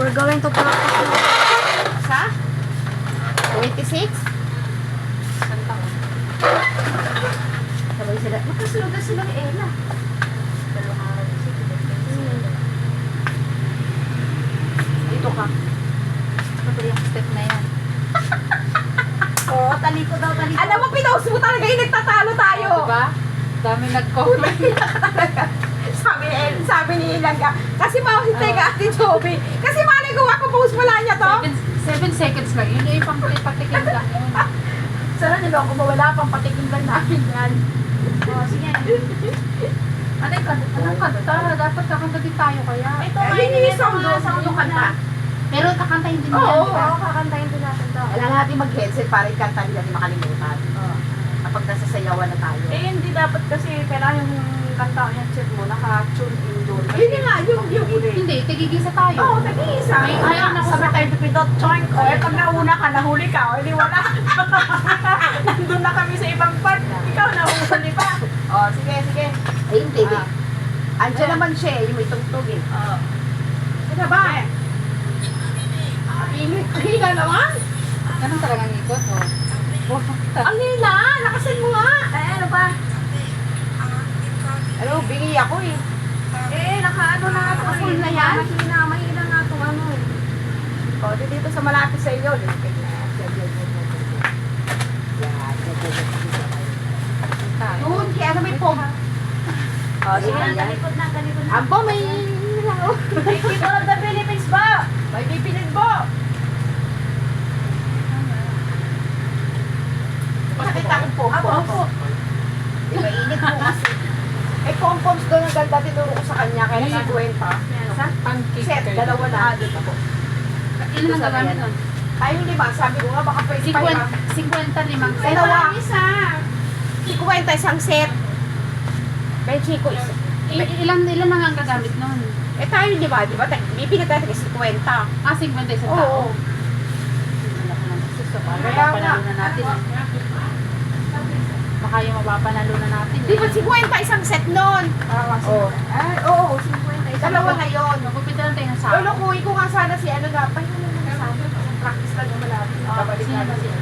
We're going to practice now. Sa? 26? Isang taon. Sabay sila. Magkasunod na sila ni Ella. Dalawang araw kasi. Dito ka. Ito yung step na yan. Oo, taliko daw, taliko. Alam mo, pinost mo talaga yung nagtatalo tayo. Diba? Dami nag-comment. sabi ni Ilaga. Kasi mahusay ka, Ate Joby. Kasi malay ko, ako post wala niya to. 7 seconds lang. Yun ay pang patikim lang yun. Sana niloko mo, wala pang patikim lang namin yan. Oh, sige. Anong kanta? Dapat kakanta din tayo kaya. Ito nga yung isang yung kanta. Pero kakantahin din Oo, yan, di ba? kakantahin din natin to. Kailangan natin mag-headset para yung kanta hindi natin makalimutan. Kapag nasa sayawan na tayo. Eh, hindi dapat kasi kailangan yung kanta yung chat mo, naka-tune in doon. Yun na nga, yung Hindi, tigigisa tayo. Oo, nag-iisa. May ayaw na Sabi tayo, pipindot, choink. O, eh, pag nauna ka, nahuli ka. O, hindi wala. Nandun na kami sa ibang part. Ikaw, nahuli pa. Oh, sige, sige. Ay, hindi. Andiyan naman siya eh, yung may tugtog eh. Oo. Ano ba? Hila naman. Ganun talagang ikot, oh. Ang hila, nakasan mo nga. Eh, ano ba? Ano, bingi ako eh. Eh, naka-ano na nga. Naka-full na yan? Mahina nga itong ano eh. O, dito sa malapit sa iyo. Lipig na. Doon, kaya sa may pom. O, sige. Talikod na. Ambo, may... May people of the Philippines ba? May pipilin mo. Pakita kong pom-poms. Diba, init mo kasi. May pom-poms doon ang ganda tinuro ko sa kanya. Kaya si Cuenta. Sa? Set, dalawa na adult ako. Ilan ang gagamit nun? Tayo lima, sabi ko nga baka pwede pa iba. 55 set. Dalawa. Isa. Si Cuenta isang set. Kaya Chico isa. Ilan lang ang gagamit nun? Eh tayo lima, di ba? Bibili tayo kasi 50. Ah, 50 isang Oo. tao. Kaya nga. Mapapanalo na natin. Baka yung mapapanalo na natin. Di ba 50 isang set nun? Oo. Ay, oo, 50. Dalawa na yun. Magpupita lang tayo ng sa Lolo ko, ikaw nga sana si ano na, pahinga naman na sabi. Practice lang yung malapit. Babalik na natin.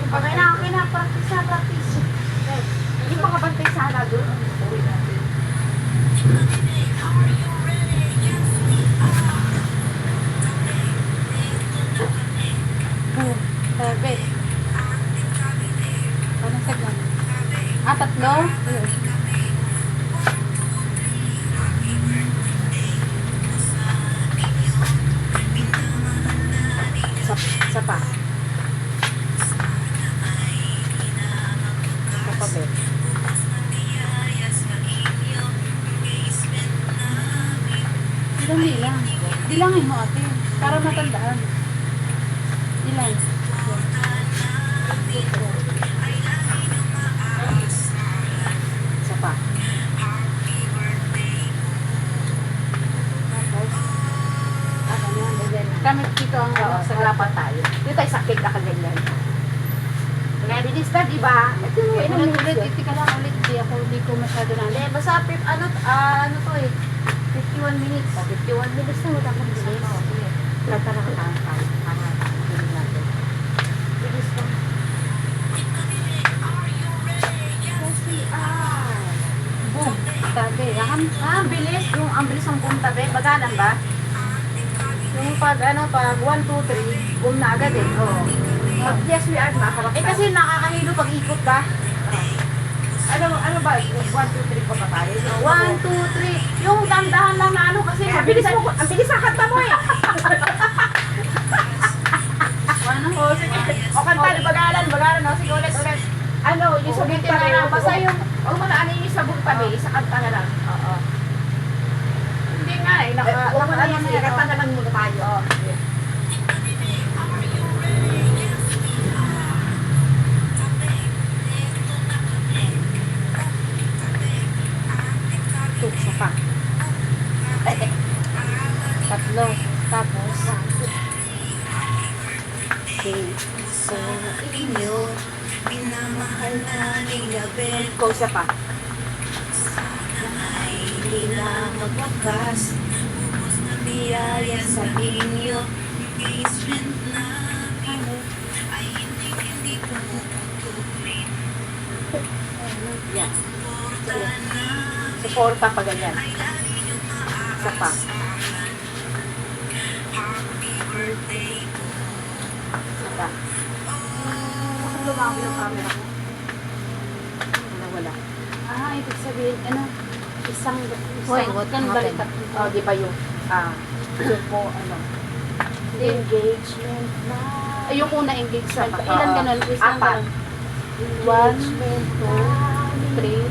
Okay na. Practice. Yung mga bantay sana doon. Uwi natin. Boom. Perfect. Anong second? Ah, tatlo? Isa pa. Kapabit. Dilang. Dilangin mo ate. Para matandaan. Ilan? Isa pa. Gamit dito ang Oo, sa grapan tayo. Dito tayo sakit na kaganyan. Ready this na, di ba? Ito yung Ulit, tika lang ulit. Hindi ko masyado na. Hindi, basta ano to eh. 51 minutes. 51 minutes na wala kang bilis. Lata na katahan tayo. Para bilis natin. Bilis na. Yes, we are. Boom. Tabi. Bilis. Ang bilis ang boom tabi. Bagalan ba? Yung pag 1, 2, 3, boom na agad eh. Oo. Yes, we are. Nakakarap Eh kasi nakakahilo pag ikot ba? Ano ba? 1, 2, 3 pa ba tayo? 1, 2, 3. Yung dandahan lang na ano kasi Ang bilis mo. Ang bilis ang kanta mo eh. Ano? O, sige. O, kanta. Bagalan. O, sige, ulit. Ano, yung sabog Ulitin tabi. na lang. Basta yung Huwag mo na ano yung sabog tabi. Sa kanta na lang. Oo. Hindi nga eh. Huwag mo na yan. eh. Kanta na lang muna tayo. O, isa pa. Tatlo. Tapos. So, inyo, minamahal na ni Gabriel. Ikaw isa pa. Hindi na magwakas, ubos na biyaya. lumaya sa inyo. Yan. Suporta pa ganyan. Isa pa. Isa pa. Bakit lumaki yung camera ko? Wala. Ah, ibig sabihin, ano, isang Wait, what kan happened? balikat. Oh, di ba yung, po, ano, engagement na. Ayun ko na engagement. Isa pa. Ilan Oo. ganun? Isang Apat. ganun. Engagement na. 3,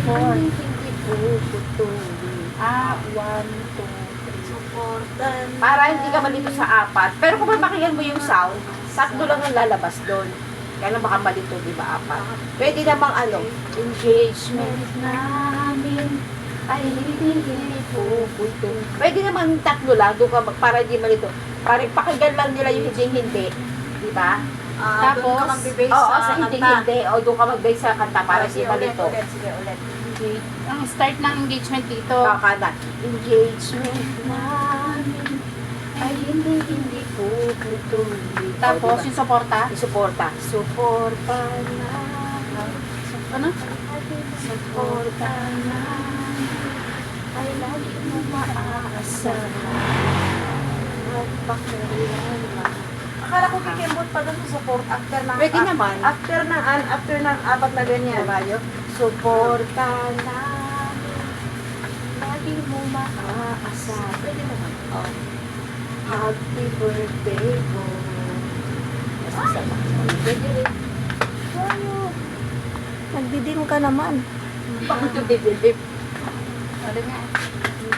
4. Ay, hindi po putulin. 1, 2, 3. Supportan. Para hindi ka malito sa apat. Pero kung mapakiyan mo yung sound, tatlo lang ang lalabas doon. Kaya lang baka malito, di ba, apat? Pwede namang ano, engagement namin ay hindi po putulin. Pwede namang tatlo lang, doon ka, para hindi malito. Para pakinggan lang nila yung hindi. Di ba? Tapos, doon ka Tapos, mag-base Oo, sa sa hindi. O, doon ka mag-base sa kanta para hindi malito. Sige, ulit. Ang start ng engagement dito. Kakada. Engagement namin ay hindi po putulin. Tapos, yung suporta. Isuporta. Suporta na. Ano? Suporta na. Ay lagi mo maaasahan. At pakailan man. Akala ko kikembot pa doon sa support after ng Pwede naman. after ng apat na ganyan. Kabayo. Suporta namin. Lagi mo maaasahan. Pwede naman. Oh. Happy birthday ko. Pwede rin. Nagdidim ka naman. Bakit yung dibilip? Ano nga?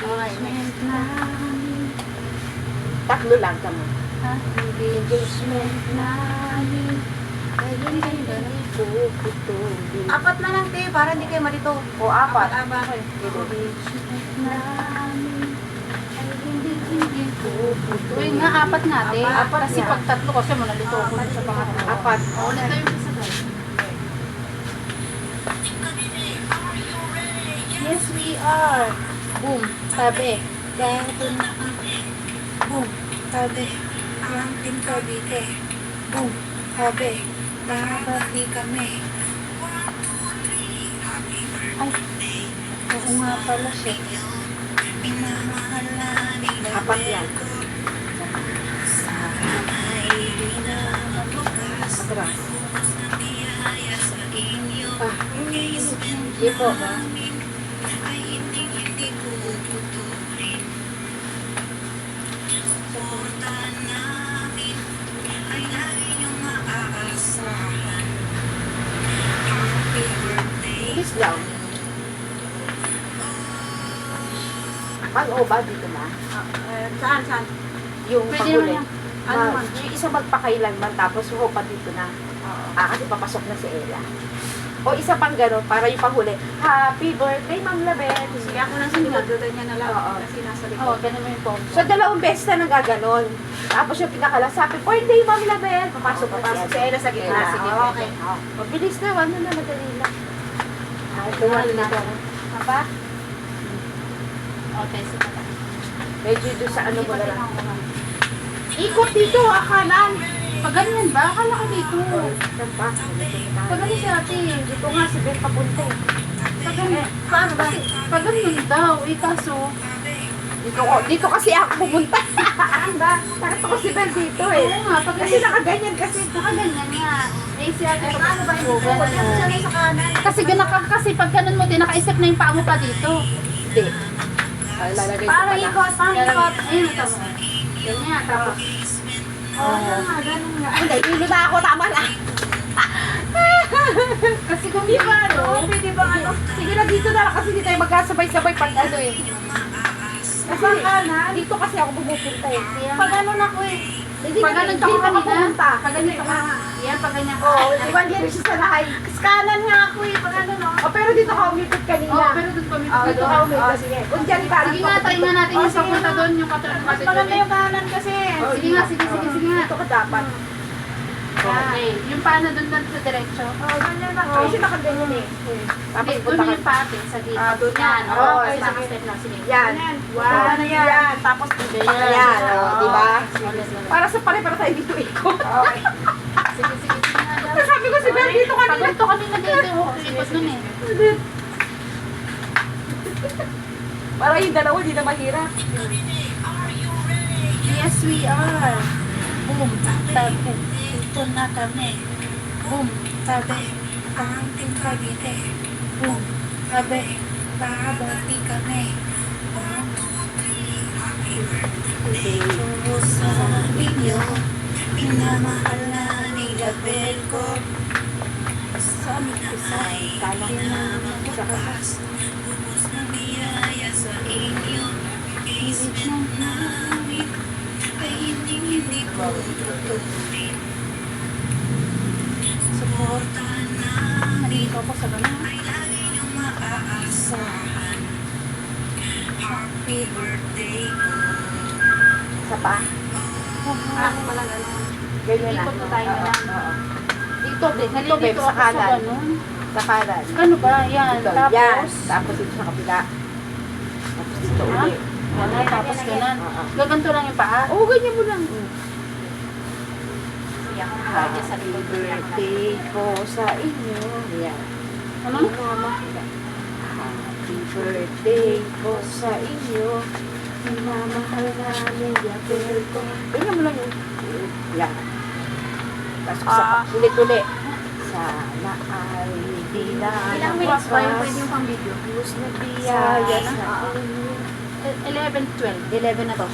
Engagement namin. Tatlo lang kamo. Ha? Engagement namin. Ay hindi po putulin. Apat na lang, te, para hindi kayo malito. O apat. Apat. Engagement namin. Ay hindi po putulin. Uy nga, apat natin. Apat Kasi nga. pag tatlo kasi manalito ako sa pangatlo. Apat. Oo, ulit tayo yung isa doon. Yes, we are. Boom. Sabi. Dahil na. Boom. Sabi. Ang ka dito. Boom. Sabi. Babati kami. Ay. Oo nga pala siya. Apat yan. Atras. Hindi po ba? Bilis lang. Pag-o ba dito na? Saan? Yung Pwede paghuli. naman yan. Ano man? Yung isa magpakailanman tapos pa dito na. Kasi papasok na si Ella. O isa pang gano'n para yung panghuli. Happy birthday, Ma'am Label. Sige, ako nang sinunod. Doon niya na lang. Oo. Kasi nasa Oo, likod. ganun mo yung pom. So, dalawang beses na nagaganon. Tapos yung pinakalas, happy birthday, Ma'am Label. Papasok pa Papasok si Ella sa gitna. Ella. Sige, Oo, okay. Mabilis na, ano na, madali lang. Ay, tuwal na. Apa? Okay, sige. Medyo doon sa ano mo na lang. lang. Ikot dito, kanan. Pag ganyan ba? Akala ko dito. Saan pa? Pag ganyan si ate. Dito nga, si Ben papunta. Pag ganyan. Paano ba? Pag ganyan daw. Kaso. Dito kasi ako pumunta. Anda, nakita ko si Ben dito eh. Oo nga, pag Kasi ganyan. nakaganyan kasi. Nakaganyan nga. Eh, si ate. Paano ba? Hindi ko Ganun. sa kanan. Kasi kasi pag ganun mo din, nakaisip na yung paa mo pa dito. Hindi. Ay, lalagay ko Paano pala. ikot? Paano ikot? Ayun, tama. Ganyan, tapos. Ganun nga. Hindi, hilo na ako, tama na. Kasi kung Di ba, ano? Pwede ba ano? Sige na, dito na lang kasi hindi tayo magkasabay-sabay pag ano eh. Kasi dito kasi ako pumupunta eh. Pag ano na ko eh. Hindi Pag ganun ka kanina. pumunta. Pag ganyan ka. Yan, pag ganyan ka. Oo, di ba hindi siya sa lahay? Kanan nga ako eh. Pag ano no? O, pero dito ka umipit kanina. Oo, pero doon kami. Dito ka umipit. sige. Kung dyan ka. Sige nga, try nga natin yung sige papunta nga. doon, yung katulad Mas maganda yung kanan kasi. Sige nga, sige nga. Dito ka dapat. O, Okay. Yung paa na doon sa diretso. Ganyan na. Kasi nakaganyan eh. Tapos Hindi, punta doon ka. yung paa atin, sa dito. Doon na. Yan. Oo, Okay, sige. naka-step na. Sige. Yan. One, yan. Tapos Sige, punta ka yan. Oh, di ba? Sige. Para sa pare-para tayo dito ikot. Okay. Sige, sige. Sabi ko si Bel dito kanina. Pagunto kami na dito. Ikot nun eh. Para yung dalawa, di na mahirap. Yes, we are. Boom. Tabi. Ito na kami. Boom. Tabi. Pangting Cavite. Boom. Tabi. Babati kami. Ito sa inyo. Minamahal na nilabel ko. Sa aming isay. Kalang naman sa kas. Bubos na biyaya sa inyo. Isip ng namin. Ay hindi ko tutuloy. Suporta na. Nandito ako sa ganun. Ay lagi niyong maaasahan. Happy birthday ko. Sa pa? Ganyan na. Ikot na tayo na lang. Oo. Dito, dito, babe, Nalilito sa ako sa kanan. ganun. Sa kanan. Ano ba? Yan. Dito, Tapos. yan. Tapos dito sa kabila. Tapos dito Ha? ulit. Yan, tapos ganun. Oo. Gaganto lang yung paa. Oo, ganyan mo lang. Sige, ako nakakaya sa Happy likod. birthday ko sa inyo. Yan. Ano? Happy birthday ko sa inyo. Minamahal namin yapel ko. Ganyan mo lang yun. Yan. Tapos sa ulit-ulit. Sana ay di na Ilang minutes ba yung pwede yung pang video? Luz na biyaya sa inyo. 11, 12. 11 na to.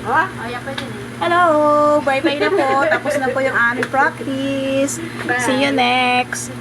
Ha? Ayan, pwede na. Hello! Bye-bye na po. Tapos na po yung aming practice. See you next.